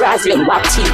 Waparazzi on wapTV.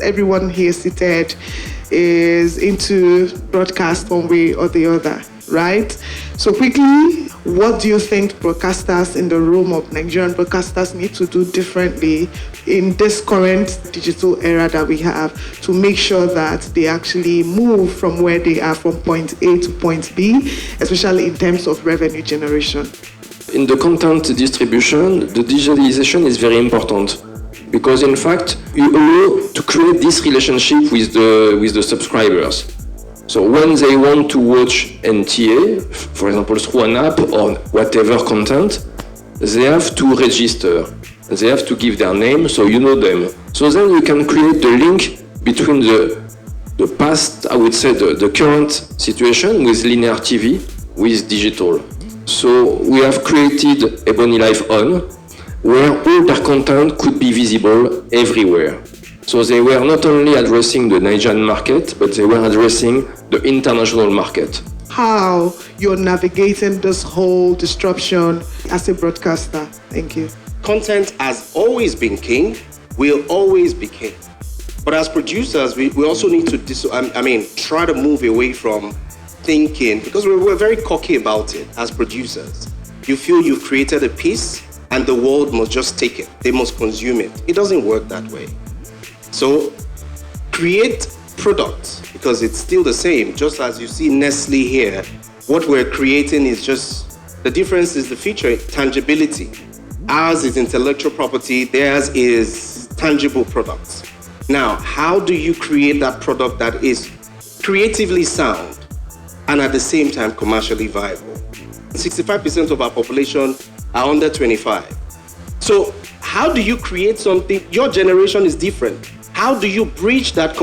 Everyone here seated is into broadcast one way or the other, right? So quickly, what do you think broadcasters in the room of Nigerian broadcasters need to do differently in this current digital era that we have to make sure that they actually move from where they are from point A to point B, especially in terms of revenue generation? In the content distribution, the digitalization is very important. Because in fact, you allow to create this relationship with the subscribers. So when they want to watch NTA, for example, through an app or whatever content, they have to register. They have to give their name, so you know them. So then you can create the link between the past, I would say, the current situation with linear TV, with digital. So we have created Ebony Life On, where all their content could be visible everywhere. So they were not only addressing the Nigerian market, but they were addressing the international market. How you're navigating this whole disruption as a broadcaster? Thank you. Content has always been king, will always be king. But as producers, we also need to try to move away from thinking, because we're very cocky about it as producers. You feel you've created a piece, and the world must just take it. They must consume it. It doesn't work that way. So create products, because it's still the same. Just as you see Nestle here, what we're creating is just, the difference is the feature, tangibility. Ours is intellectual property, theirs is tangible products. Now, how do you create that product that is creatively sound and at the same time commercially viable? 65% of our population are under 25. So how do you create something? Your generation is different. How do you bridge that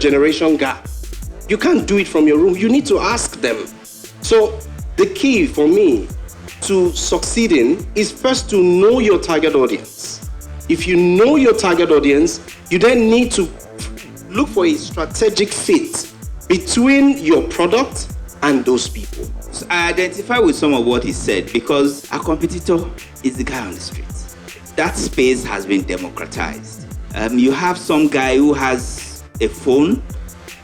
generation gap? You can't do it from your room. You need to ask them. So the key for me to succeeding is first to know your target audience. If you know your target audience, you then need to look for a strategic fit between your product and those people. So I identify with some of what he said, because our competitor is the guy on the street. That space has been democratized. You have some guy who has a phone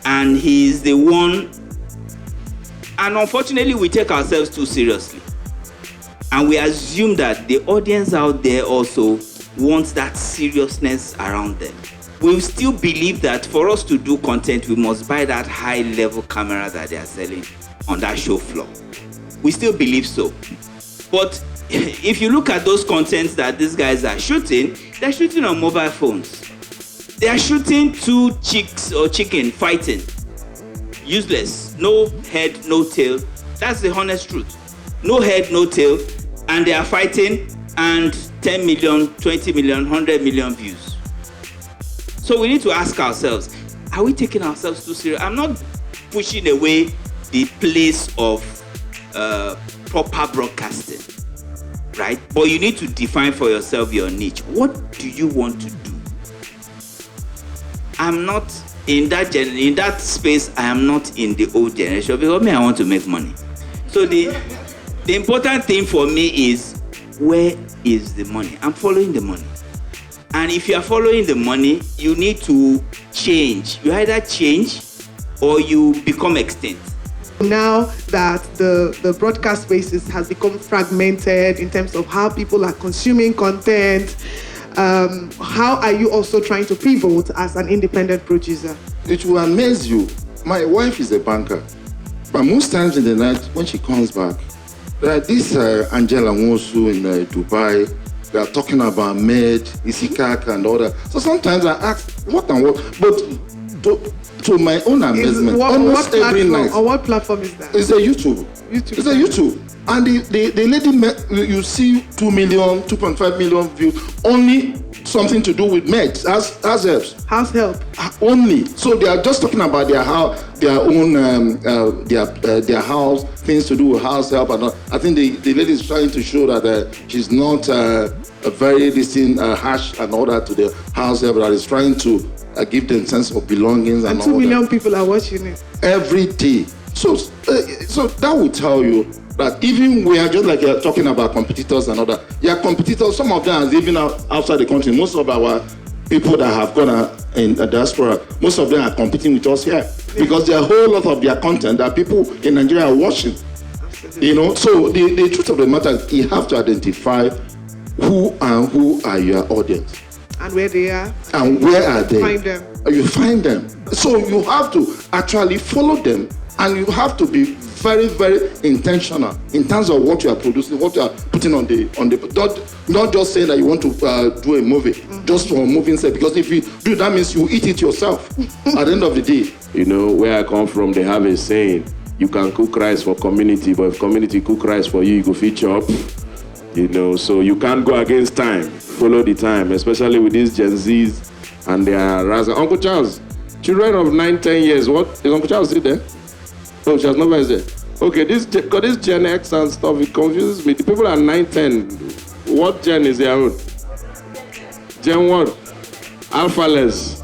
and he's the one, and unfortunately we take ourselves too seriously. And we assume that the audience out there also wants that seriousness around them. We still believe that for us to do content, we must buy that high-level camera that they are selling on that show floor. We still believe so. But if you look at those contents that these guys are shooting, they're shooting on mobile phones. They are shooting two chicks or chicken fighting. Useless. No head, no tail. That's the honest truth. No head, no tail. And they are fighting, and 10 million, 20 million, 100 million views. So we need to ask ourselves, are we taking ourselves too serious? I'm not pushing away the place of proper broadcasting, right? But you need to define for yourself your niche. What do you want to do? I'm not in that space. I am not in the old generation, because me, I want to make money. So the important thing for me is, where is the money? I'm following the money. And if you are following the money, you need to change. You either change or you become extinct. Now that the broadcast spaces has become fragmented in terms of how people are consuming content, how are you also trying to pivot as an independent producer? It will amaze you. My wife is a banker, but most times in the night when she comes back, there are this Angela Nwosu in Dubai. They are talking about Med, Isikak and all that. So sometimes I ask, what and what? But to my own amazement, almost every night. On what platform is that? It's a YouTube. YouTube. It's a YouTube. And the lady, you see 2 million, 2.5 million views, only something to do with meds, house helps. House help. Only. So they are just talking about their house, their own, their house, things to do with house help and all. I think the lady is trying to show that she's not a very harsh and all that to the house help, but is trying to give them sense of belongings and all that. 2 million people are watching it. Every day. So that will tell you that even we are just like you're talking about competitors and other. Yeah, competitors, some of them are living outside the country. Most of our people that have gone in the diaspora, most of them are competing with us here. Because there are a whole lot of their content that people in Nigeria are watching. You know, so the truth of the matter is you have to identify who are your audience. And where they are. And where are they? Find them. You find them. So you have to actually follow them, and you have to be very, very intentional in terms of what you are producing, what you are putting on the not just saying that you want to do a movie just for a movie's sake, because if you do that means you eat it yourself at the end of the day. You know, where I come from, they have a saying, you can cook rice for community, but if community cook rice for you, you go feature up. You know, so you can't go against time, follow the time, especially with these Gen Zs and their razzle. Uncle Charles, children of 9, 10 years, what is Uncle Charles still there? Oh, Charles Nova is there. Okay, this Gen X and stuff, it confuses me. The people are 9, 10. What gen is their own? Gen what? Alphaless.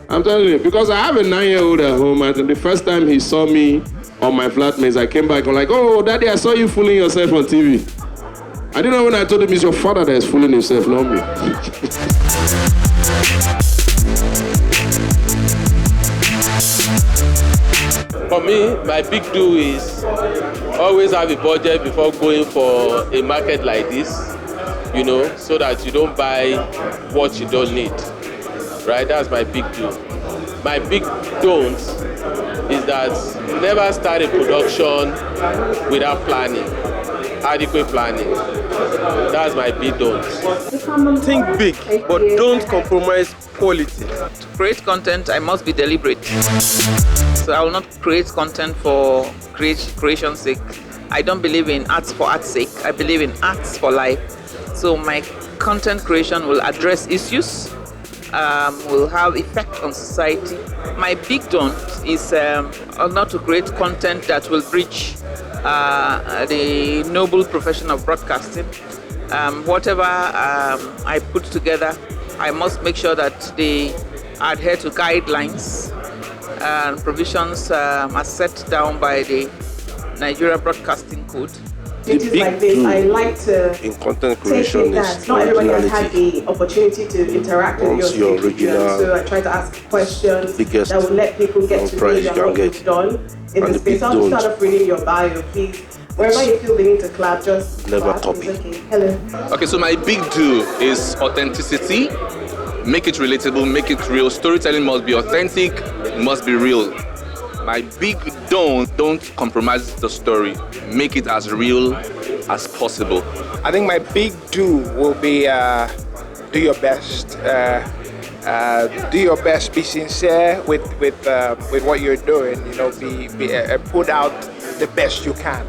I'm telling you, because I have a 9-year-old at home, and the first time he saw me on my flatmates, I came back, I'm like, oh, Daddy, I saw you fooling yourself on TV. I didn't know when I told him it's your father that is fooling himself, not me. For me, my big do is always have a budget before going for a market like this, you know, so that you don't buy what you don't need, right? That's my big do. My big don't is that never start a production without planning, adequate planning. That's my big don't. Think big, but don't compromise quality. To create content, I must be deliberate. So I will not create content for creation's sake. I don't believe in arts for art's sake. I believe in arts for life. So my content creation will address issues, will have effect on society. My big don't is not to create content that will breach the noble profession of broadcasting. Whatever I put together, I must make sure that they adhere to guidelines and provisions are set down by the Nigerian Broadcasting Code. It like this, I like to in content creation that not everybody has had the opportunity to interact with your original, so I try to ask questions that will let people get to know you and what you've done in the space. I'll start off reading your bio, please. Wherever you feel the need to clap, just never clap. copy. Okay. Hello. Okay, so my big do is authenticity. Make it relatable, make it real. Storytelling must be authentic, must be real. My big don't compromise the story. Make it as real as possible. I think my big do will be do your best. Do your best. Be sincere with what you're doing. You know, be put out the best you can.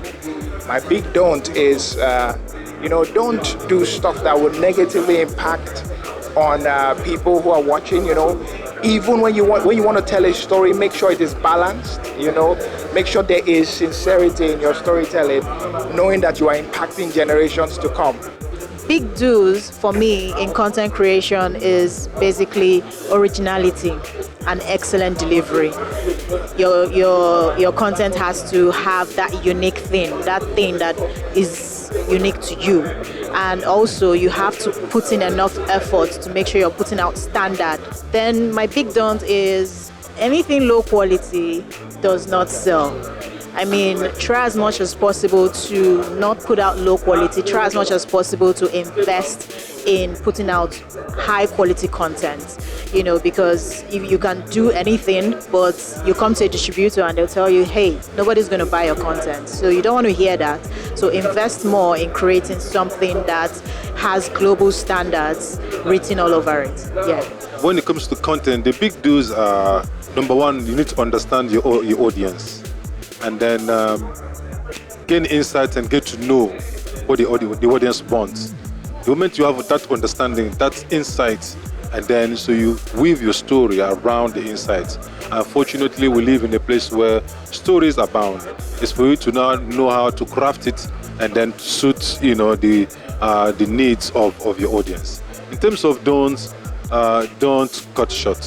My big don't is don't do stuff that would negatively impact on people who are watching. You know, even when you want to tell a story, make sure it is balanced. You know, make sure there is sincerity in your storytelling, knowing that you are impacting generations to come. Big do's for me in content creation is basically originality and excellent delivery. Your content has to have that unique thing, that thing that is unique to you. And also you have to put in enough effort to make sure you're putting out standard. Then my big don't is anything low quality does not sell. I mean, try as much as possible to not put out low quality. Try as much as possible to invest in putting out high quality content. You know, because if you can do anything, but you come to a distributor and they'll tell you, hey, nobody's going to buy your content. So you don't want to hear that. So invest more in creating something that has global standards written all over it. Yeah. When it comes to content, the big do's are, number one, you need to understand your audience. And then gain insights and get to know what the audience wants. The moment you have that understanding, that insight, and then so you weave your story around the insights. Unfortunately, we live in a place where stories abound. It's for you to now know how to craft it and then suit, the needs of your audience. In terms of don't cut short.